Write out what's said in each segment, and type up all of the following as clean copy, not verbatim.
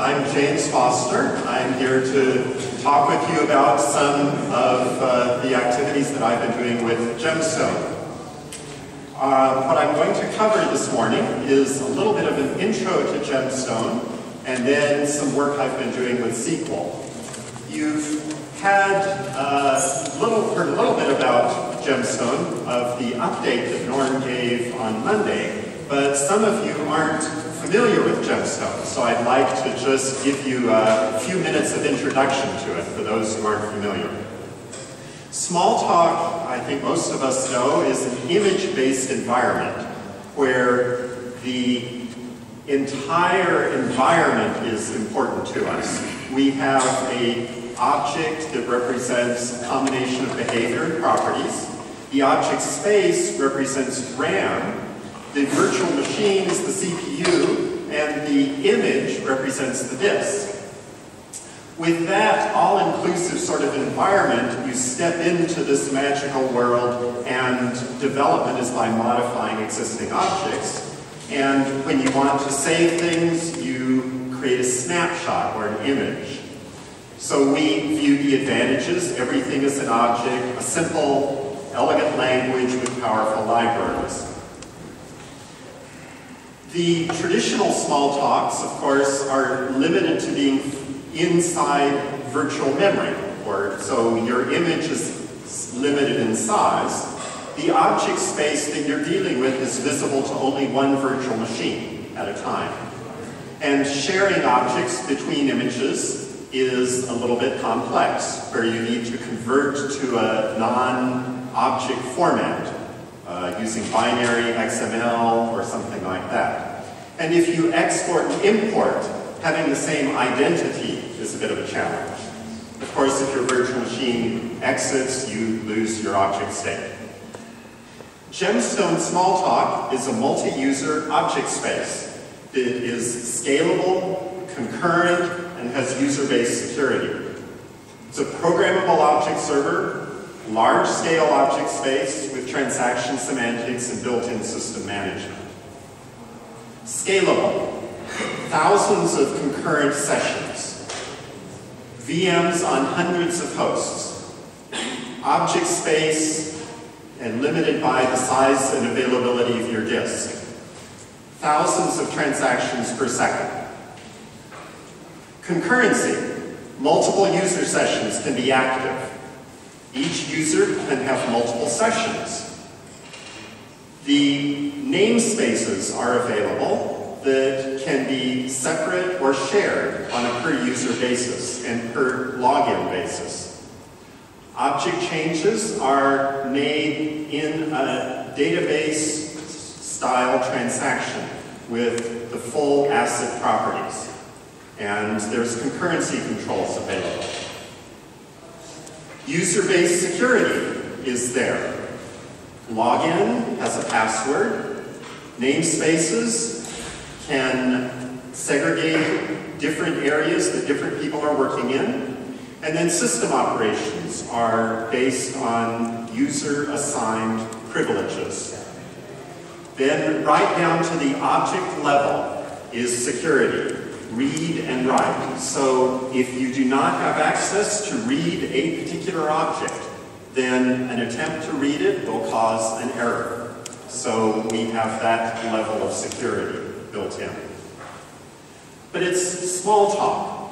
I'm James Foster. I'm here to talk with you about some of the activities that I've been doing with GemStone. What I'm going to cover this morning is a little bit of an intro to GemStone and then some work I've been doing with SQL. You've had heard a little bit about GemStone of the update that Norm gave on Monday, but some of you aren't familiar with GemStone, so I'd like to just give you a few minutes of introduction to it for those who aren't familiar. Smalltalk, I think most of us know, is an image-based environment where the entire environment is important to us. We have an object that represents a combination of behavior and properties. The object space represents RAM. The virtual machine is the CPU, and the image represents the disk. With that all-inclusive sort of environment, you step into this magical world, and development is by modifying existing objects. And when you want to save things, you create a snapshot or an image. So we view the advantages. Everything is an object, a simple, elegant language with powerful libraries. The traditional Smalltalks, of course, are limited to being inside virtual memory, so your image is limited in size. The object space that you're dealing with is visible to only one virtual machine at a time. And sharing objects between images is a little bit complex, where you need to convert to a non-object format, using binary XML or something like that. And if you export and import, having the same identity is a bit of a challenge. Of course, if your virtual machine exits, you lose your object state. GemStone Smalltalk is a multi-user object space. It is scalable, concurrent, and has user-based security. It's a programmable object server, large-scale object space with transaction semantics and built-in system management. Scalable, thousands of concurrent sessions, VMs on hundreds of hosts, object space and limited by the size and availability of your disk, thousands of transactions per second. Concurrency, multiple user sessions can be active. Each user can have multiple sessions. The namespaces are available that can be separate or shared on a per-user basis and per login basis. Object changes are made in a database-style transaction with the full ACID properties, and there's concurrency controls available. User-based security is there. Login has a password. Namespaces can segregate different areas that different people are working in. And then system operations are based on user-assigned privileges. Then right down to the object level is security. Read and write. So if you do not have access to read a particular object, then an attempt to read it will cause an error. So we have that level of security built in. But it's Smalltalk.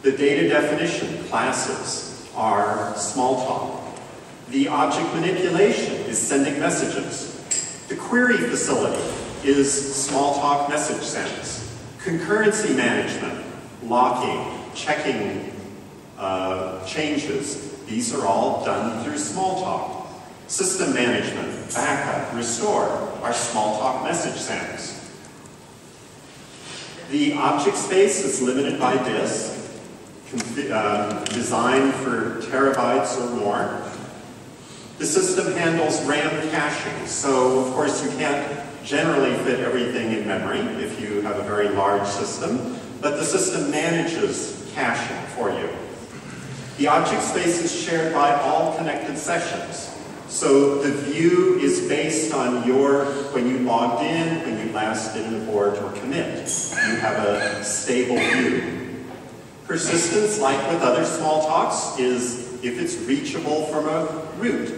The data definition classes are Smalltalk. The object manipulation is sending messages. The query facility is Smalltalk message sends. Concurrency management, locking, checking changes, these are all done through Smalltalk. System management, backup, restore are Smalltalk message sends. The object space is limited by disk, designed for terabytes or more. The system handles RAM caching, so of course you can't generally fit everything in memory if you have a very large system, but the system manages caching for you. The object space is shared by all connected sessions. So the view is based on when you logged in, when you last did an abort or commit. You have a stable view. Persistence, like with other Smalltalks, is if it's reachable from a root.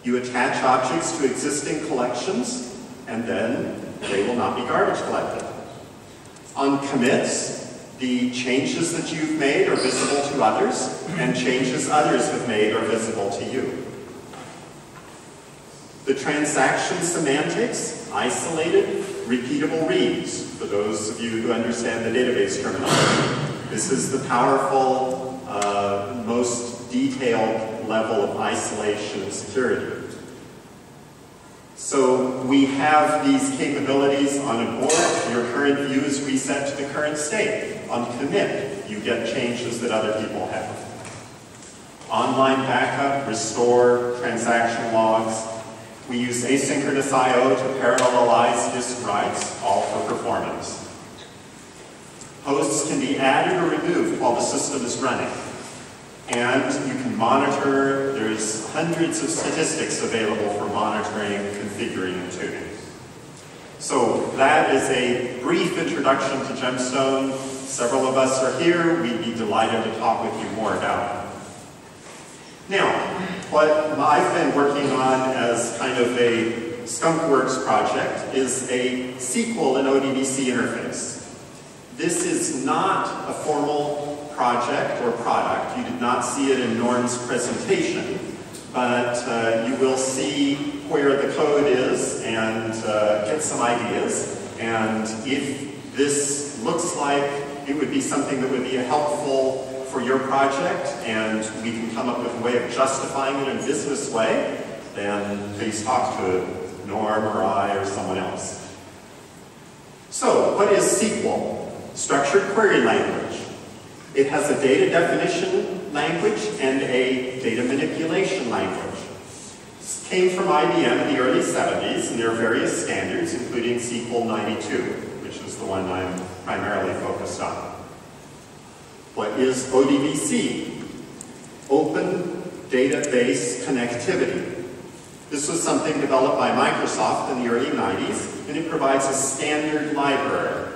You attach objects to existing collections, and then they will not be garbage collected. On commits, the changes that you've made are visible to others, and changes others have made are visible to you. The transaction semantics, isolated, repeatable reads, for those of you who understand the database terminology. This is the powerful, most detailed level of isolation and security. So we have these capabilities on abort. Your current view is reset to the current state. On commit, you get changes that other people have. Online backup, restore, transaction logs. We use asynchronous I/O to parallelize disk writes, all for performance. Hosts can be added or removed while the system is running. And you can monitor, there's hundreds of statistics available for monitoring, configuring, and tuning. So that is a brief introduction to GemStone. Several of us are here. We'd be delighted to talk with you more about it. Now, what I've been working on as kind of a skunkworks project is a SQL and ODBC interface. This is not a formal project or product. You did not see it in Norm's presentation, but you will see where the code is and get some ideas. And if this looks like it would be something that would be helpful for your project, and we can come up with a way of justifying it in a business way, then please talk to Norm or I or someone else. So, what is SQL? Structured query language. It has a data definition language and a data manipulation language. This came from IBM in the early 70s, and there are various standards, including SQL 92, which is the one I'm primarily focused on. What is ODBC? Open Database Connectivity. This was something developed by Microsoft in the early 90s, and it provides a standard library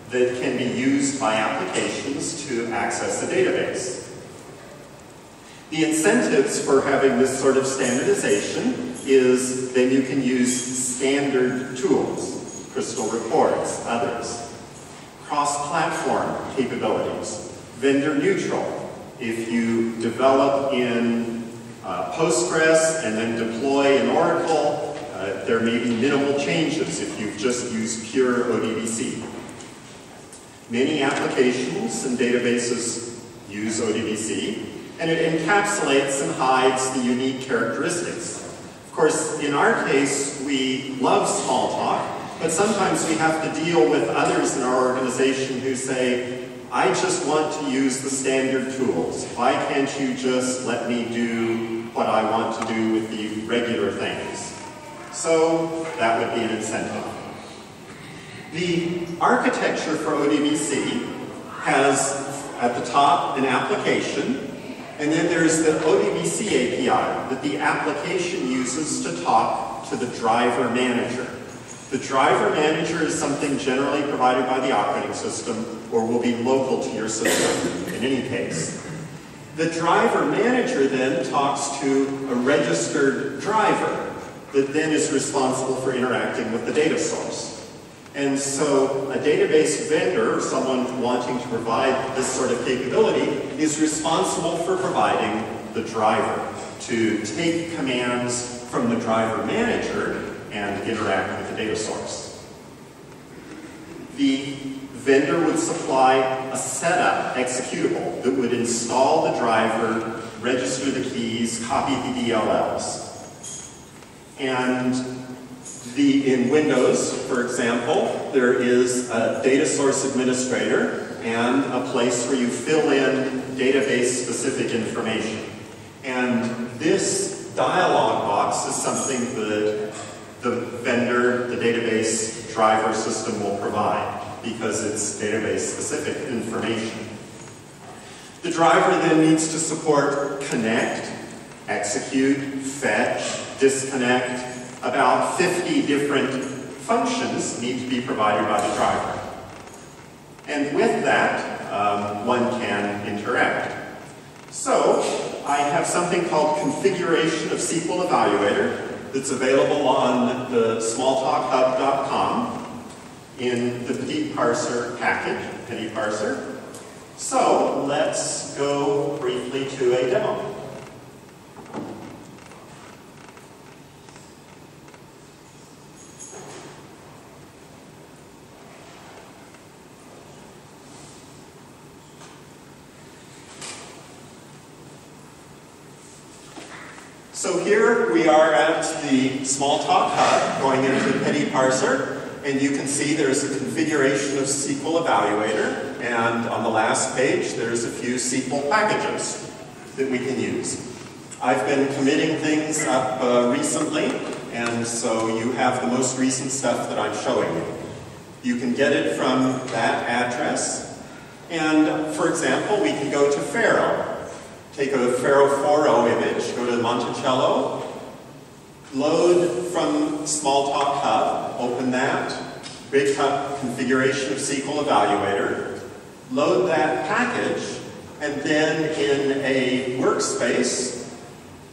that can be used by applications to access a database. The incentives for having this sort of standardization is then you can use standard tools, Crystal Reports, others. Cross-platform capabilities. Vendor neutral. If you develop in Postgres and then deploy in Oracle, there may be minimal changes if you've just used pure ODBC. Many applications and databases use ODBC, and it encapsulates and hides the unique characteristics. Of course, in our case, we love Smalltalk, but sometimes we have to deal with others in our organization who say, I just want to use the standard tools. Why can't you just let me do what I want to do with the regular things? So that would be an incentive. The architecture for ODBC has at the top an application, and then there's the ODBC API that the application uses to talk to the driver manager. The driver manager is something generally provided by the operating system or will be local to your system in any case. The driver manager then talks to a registered driver that then is responsible for interacting with the data source. And so a database vendor, or someone wanting to provide this sort of capability, is responsible for providing the driver to take commands from the driver manager and interact with the data source. The vendor would supply a setup executable that would install the driver, register the keys, copy the DLLs. And in Windows, for example, there is a data source administrator and a place where you fill in database-specific information. And this dialog box is something that the vendor, the database driver system will provide because it's database-specific information. The driver then needs to support connect, execute, fetch, disconnect. About 50 different functions need to be provided by the driver. And with that, one can interact. So, I have something called configuration of SQL Evaluator that's available on the smalltalkhub.com in the Petit Parser package, Petit Parser. So, let's go briefly to a demo. So here we are at the Smalltalk hub going into the Petit Parser, and you can see there's a configuration of SQL Evaluator, and on the last page there's a few SQL packages that we can use. I've been committing things up recently, and so you have the most recent stuff that I'm showing you. You can get it from that address, and for example, we can go to Pharaoh. Take a Pharaoh 4.0 image, go to Monticello, load from Smalltalk Hub, open that, big up configuration of SQL Evaluator, load that package, and then in a workspace,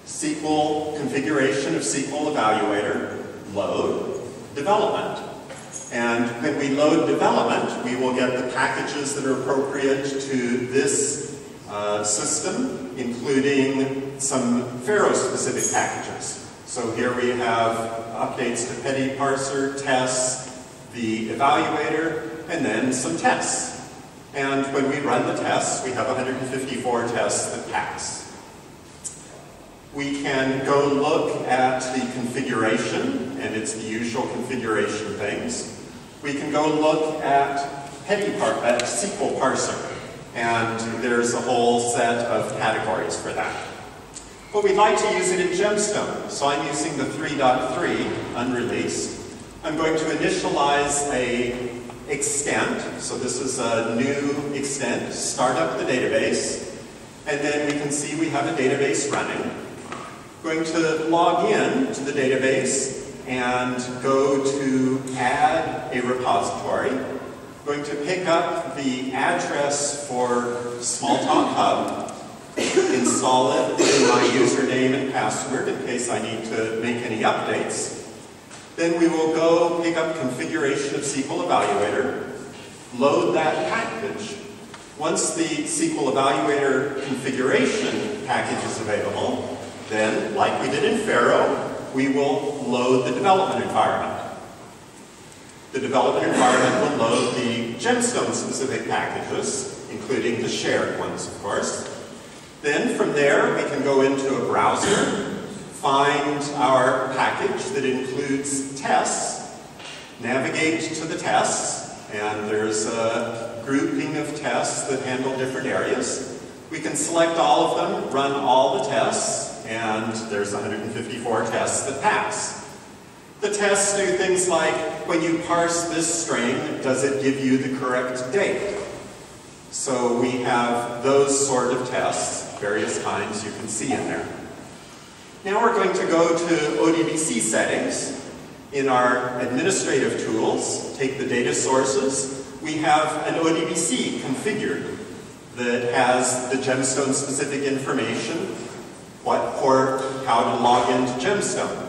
SQL configuration of SQL Evaluator, load development. And when we load development, we will get the packages that are appropriate to this system, including some Pharaoh-specific packages. So here we have updates to Petit Parser, tests, the evaluator, and then some tests. And when we run the tests, we have 154 tests that pass. We can go look at the configuration, and it's the usual configuration things. We can go look at SQL Parser. And there's a whole set of categories for that. But we'd like to use it in GemStone, so I'm using the 3.3 unreleased. I'm going to initialize a extent, so this is a new extent, start up the database, and then we can see we have a database running. I'm going to log in to the database and go to add a repository. Going to pick up the address for Smalltalk Hub, install it, put in my username and password in case I need to make any updates. Then we will go pick up configuration of SQL Evaluator, load that package. Once the SQL Evaluator configuration package is available, then, like we did in Pharaoh, we will load the development environment. The development environment will load the GemStone specific packages, including the shared ones, of course. Then from there, we can go into a browser, find our package that includes tests, navigate to the tests, and there's a grouping of tests that handle different areas. We can select all of them, run all the tests, and there's 154 tests that pass. The tests do things like, when you parse this string, does it give you the correct date? So we have those sort of tests, various kinds you can see in there. Now we're going to go to Odbc settings. In our administrative tools, take the data sources, we have an Odbc configured that has the GemStone specific information, what port, how to log into GemStone.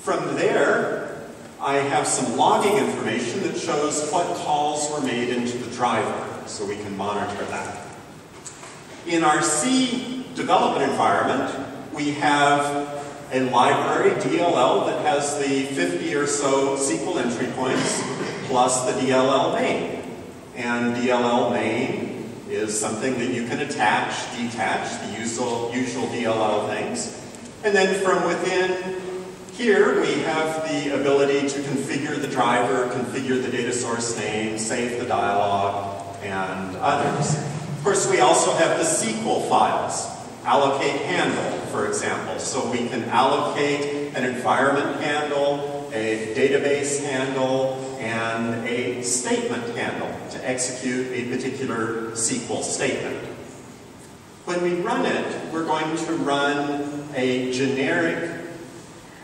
From there, I have some logging information that shows what calls were made into the driver, so we can monitor that. In our C development environment, we have a library, DLL, that has the 50 or so SQL entry points, plus the DLL main. And DLL main is something that you can attach, detach, the usual DLL things. And then from within here, we have the ability to configure the driver, configure the data source name, save the dialog, and others. Of course, we also have the SQL files. Allocate handle, for example. So we can allocate an environment handle, a database handle, and a statement handle to execute a particular SQL statement. When we run it, we're going to run a generic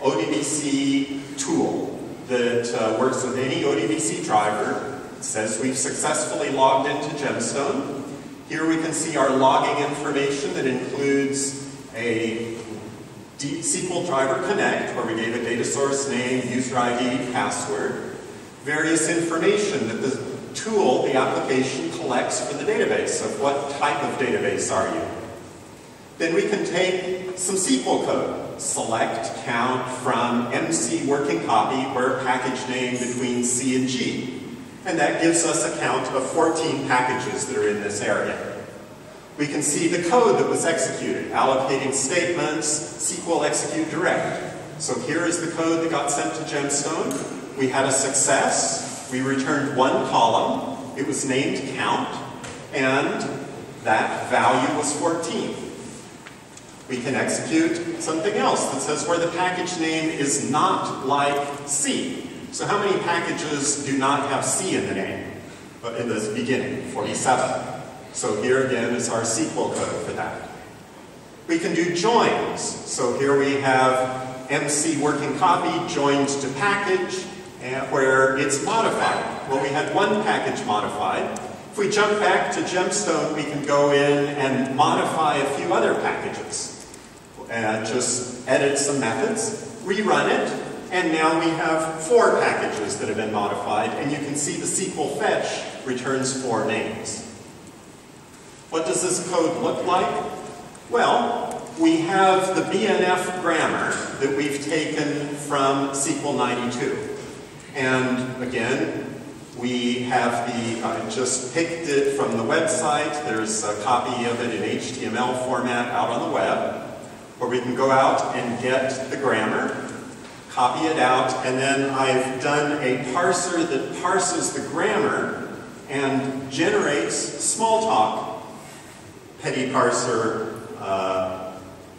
Odbc tool that works with any Odbc driver. It says we've successfully logged into GemStone. Here we can see our logging information that includes a SQL driver connect, where we gave a data source name, user ID, password, various information that the tool, the application, collects for the database of what type of database are you. Then we can take some SQL code, select count from MC working copy, where package name between C and G. And that gives us a count of 14 packages that are in this area. We can see the code that was executed, allocating statements, SQL execute direct. So here is the code that got sent to GemStone. We had a success. We returned one column. It was named count, and that value was 14. We can execute something else that says where the package name is not like C. So how many packages do not have C in the name? In the beginning, 47. So here again is our SQL code for that. We can do joins. So here we have MC working copy joined to package, where it's modified. Well, we had one package modified. If we jump back to GemStone, we can go in and modify a few other packages. Just edit some methods, rerun it, and now we have 4 packages that have been modified, and you can see the SQL fetch returns 4 names. What does this code look like? Well, we have the BNF grammar that we've taken from SQL 92. And again, we have I just picked it from the website. There's a copy of it in HTML format out on the web, where we can go out and get the grammar, copy it out, and then I've done a parser that parses the grammar and generates Smalltalk petty parser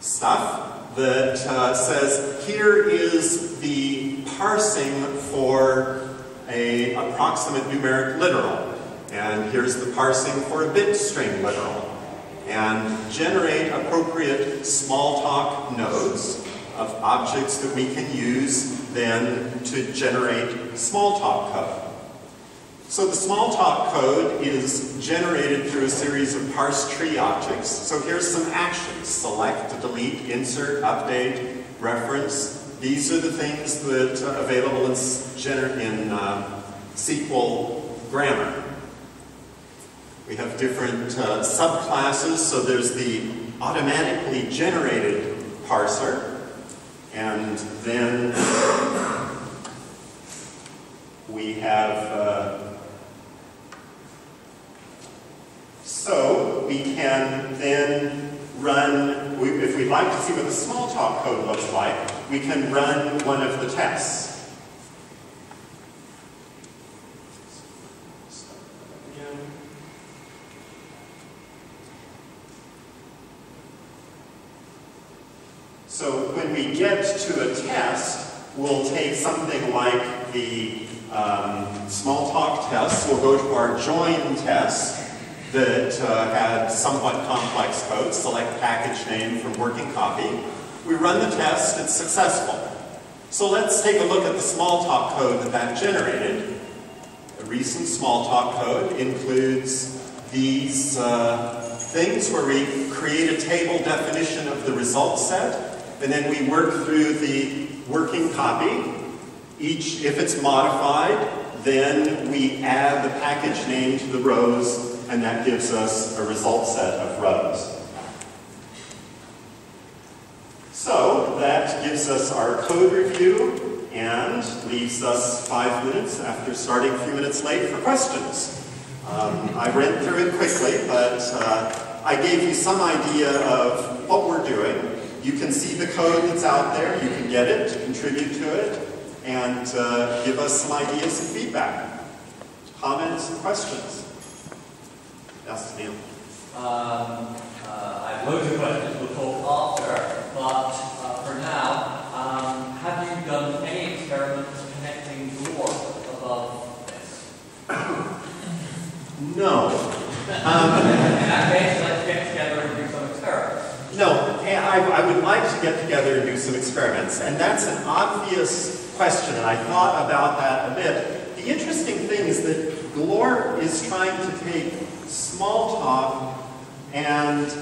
stuff that says here is the parsing for an approximate numeric literal, and here's the parsing for a bit string literal, and generate appropriate Smalltalk nodes of objects that we can use then to generate Smalltalk code. So the Smalltalk code is generated through a series of parse tree objects. So here's some actions: select, delete, insert, update, reference. These are the things that are available in SQL grammar. We have different subclasses. So there's the automatically generated parser, and then we have so we can then run, if we'd like to see what the Smalltalk code looks like, we can run one of the tests. So when we get to a test, we'll take something like the Smalltalk test. We'll go to our join test that had somewhat complex code, select package name from working copy. We run the test, it's successful. So let's take a look at the Smalltalk code that generated. The recent Smalltalk code includes these things where we create a table definition of the result set, and then we work through the working copy. If it's modified, then we add the package name to the rows, and that gives us a result set of rows. So that gives us our code review and leaves us 5 minutes after starting a few minutes late for questions. I ran through it quickly, but I gave you some idea of what we're doing. You can see the code that's out there. You can get it, contribute to it, and give us some ideas and feedback. Comments and questions? Yes, Neil. I have loads of questions we'll talk after, but for now, have you done any experiments connecting GLORP above this? No. In that case, let's get together and do some experiments. I would like to get together and do some experiments, and that's an obvious question, and I thought about that a bit. The interesting thing is that GLORP is trying to take Smalltalk and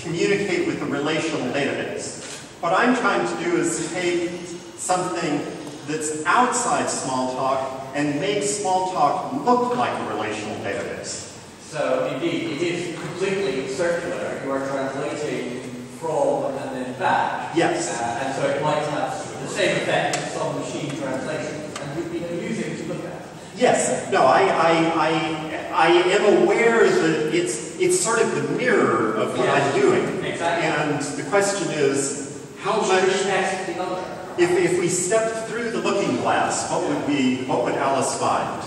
communicate with a relational database. What I'm trying to do is take something that's outside Smalltalk and make Smalltalk look like a relational database. So indeed, it is completely circular. You are translating from and then back. Yes. And so it might have the same effect as some machine translation, and would be amusing to look at. Yes. No, I am aware that it's sort of the mirror of what I'm doing. Exactly. And the question is, how much, if we stepped through the looking glass, what would Alice find?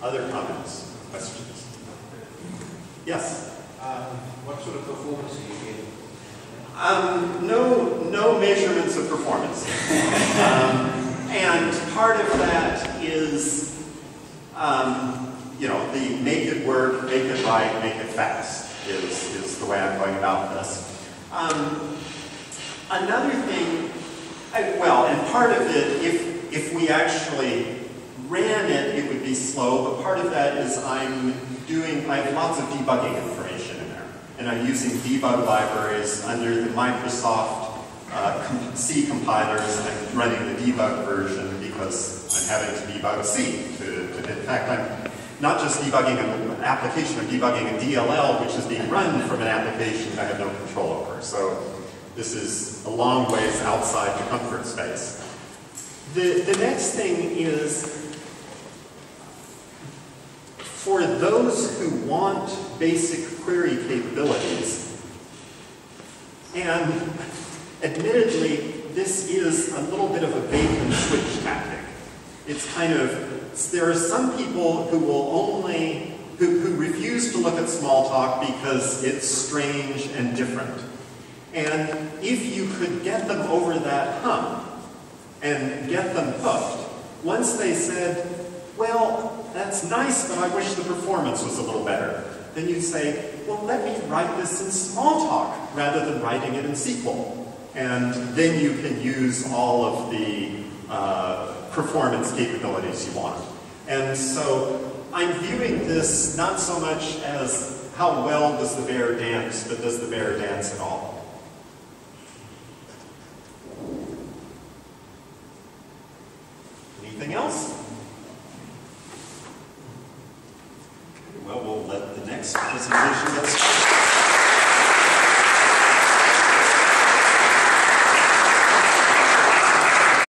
Other comments, questions? Yes? What sort of performance are you getting? No measurements of performance. And part of that is, you know, the make it work, make it right, make it fast is the way I'm going about this. Another thing, well, and part of it, if we actually ran it, it would be slow, but part of that is I have lots of debugging information in there. And I'm using debug libraries under the Microsoft C compilers. I'm running the debug version because I'm having to debug C. In fact, I'm not just debugging an application, I'm debugging a DLL, which is being run from an application I have no control over. So this is a long ways outside the comfort space. The next thing is, for those who want basic query capabilities, and admittedly, this is a little bit of a bait and switch tactic. It's kind of, there are some people who will who refuse to look at Smalltalk because it's strange and different. And if you could get them over that hump and get them hooked, once they said, well, that's nice, but I wish the performance was a little better, then you'd say, well, let me write this in Smalltalk rather than writing it in SQL. And then you can use all of the performance capabilities you want. And so I'm viewing this not so much as how well does the bear dance, but does the bear dance at all? Anything else? Well, we'll let the next presentation get started.